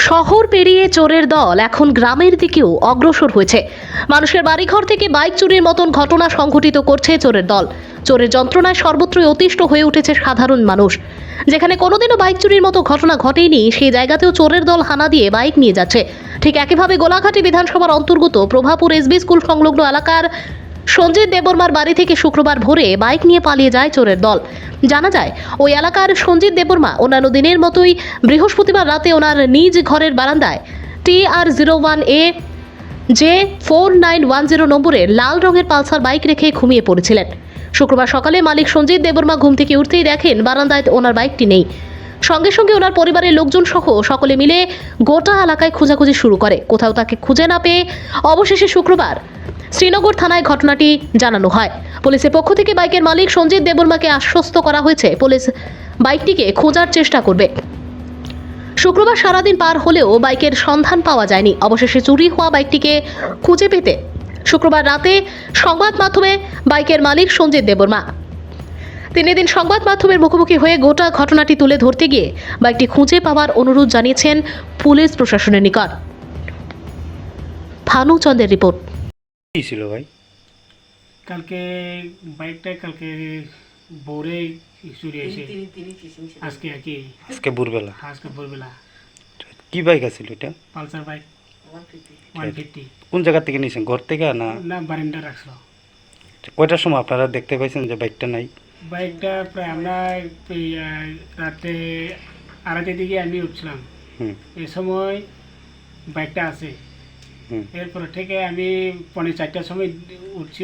শহর পেরিয়ে চোরের দল এখন গ্রামের দিকেও অগ্রসর হয়েছে। মানুষের বাড়িঘর থেকে বাইক চুরির মতন ঘটনা সংঘটিত করছে চোরের দল। চোরের যন্ত্রণায় সর্বত্রই অতিষ্ঠ হয়ে উঠেছে সাধারণ মানুষ। যেখানে কোনোদিনও বাইক চুরির মতো ঘটনা ঘটেনি, সেই জায়গাতেও চোরের দল হানা দিয়ে বাইক নিয়ে যাচ্ছে। ঠিক একইভাবে গোলাঘাটি বিধানসভার অন্তর্গত প্রভাপুর এসবি স্কুল সংলগ্ন এলাকার সঞ্জিত দেববর্মার বাড়ি থেকে শুক্রবার ভোরে বাইক নিয়ে পালিয়ে যায় চোরের দল। জানা যায়, ওই এলাকার সঞ্জিত দেববর্মা অন্যান্য দিনের মতোই বৃহস্পতিবার রাতে ওনার নিজ ঘরের বারান্দায় TR01A J4910 নম্বরের লাল রঙের পালসার বাইক রেখে ঘুমিয়ে পড়েছিলেন। শুক্রবার সকালে মালিক সঞ্জিত দেববর্মা ঘুম থেকে উঠতেই দেখেন বারান্দায় ওনার বাইকটি নেই। সঙ্গে সঙ্গে ওনার পরিবারের লোকজন সহ সকলে মিলে গোটা এলাকায় খোঁজাখুঁজি শুরু করে। কোথাও তাকে খুঁজে না পেয়ে অবশেষে শুক্রবার শ্রীনগর থানায় ঘটনাটি জানানো হয়। পুলিশের পক্ষ থেকে বাইকের মালিক সঞ্জিত দেববর্মাকে আশ্বস্ত করা হয়েছে পুলিশ বাইকটিকে খোঁজার চেষ্টা করবে। শুক্রবার সারাদিন পার হলেও বাইকের সন্ধান পাওয়া যায়নি। অবশেষে চুরি হওয়া বাইকটিকে খুঁজে পেতে শুক্রবার রাতে সংবাদ মাধ্যমে বাইকের মালিক সঞ্জিত দেববর্মা তিনি এদিন সংবাদ মাধ্যমের মুখোমুখি হয়ে গোটা ঘটনাটি তুলে ধরতে গিয়ে বাইকটি খুঁজে পাওয়ার অনুরোধ জানিয়েছেন পুলিশ প্রশাসনের নিকট। ভানুচন্দ্রের রিপোর্ট। কি ছিল ভাই? কালকে কালকে ভোরে চুরি হয়েছে। আজকে আর কি আজকে ভোরবেলা। আজকে ভোরবেলা কি বাইক আছিল এটা? Pulsar bike 150। কোন জায়গা থেকে নিয়েছেন, ঘর থেকে না? না, বারান্দা রাখছিল। কয়টার সময় আপনারা দেখতে পাইছেন যে বাইকটা নাই? বাইকটা প্রায় আমরা রাতে 2:30 দিকে আমি উঠছিলাম। এই সময় বাইকটা আছে। এরপরে থেকে আমি 3:45টার সময় উঠছি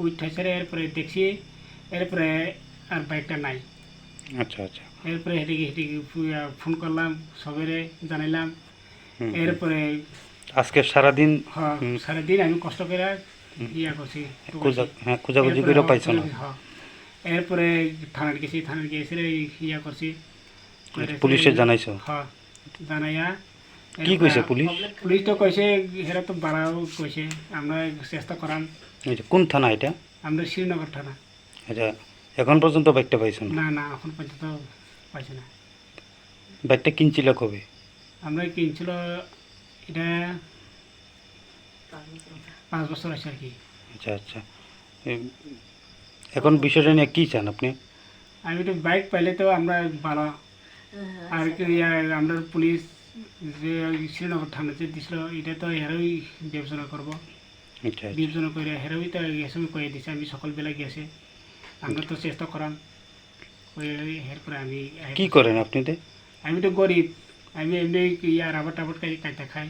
উঠেছে। এরপরে দেখছি, এরপরে আর বাইকটা নাই। আচ্ছা আচ্ছা। এরপরে হেঁটে ফোন করলাম, সবেরে জানাইলাম। এরপরে আজকে সারাদিন সারাদিন আমি কষ্ট করে ইয়া করছি, খোঁজাখুঁজি করে পাইছো না? এরপরে থানার গেছি, এসে ইয়া করছি। পুলিশে জানাইছো? হ্যাঁ, জানাইয়া কি কইছে পুলিশ? পুলিশ তো কইছে হেরা তো বাড়াও কইছে, আমরা চেষ্টা করাম। কোন থানা এটা? আমরা শ্রীনগর থানা। আচ্ছা, এখন পর্যন্ত বাইকটা পাইছো না? না, এখন পর্যন্ত পাইছি না। বাইকটা কিনছিল কবে? আমরা কিনছিল এটা 5 বছর আছে আর কি। আচ্ছা আচ্ছা। এখন বিষয়টা নিয়ে কী চান আপনি? আমি তো বাইক পাইলে তো আমরা ভালো। আর কি আমরা পুলিশ যে শ্রীনগর থানা যে দিছিল, এটা তো হেরোই বিবেচনা করবো। আচ্ছা, বিবেচনা করে হেরোই তো এসময় কয়ে দিছে। আমি সকালবেলা গেছে, আমরা তো চেষ্টা করাম। এরপরে আমি কি করেন আপনি? আমি তো গরিব, আমি এমনি রাবার টাবার কাটতে খাই।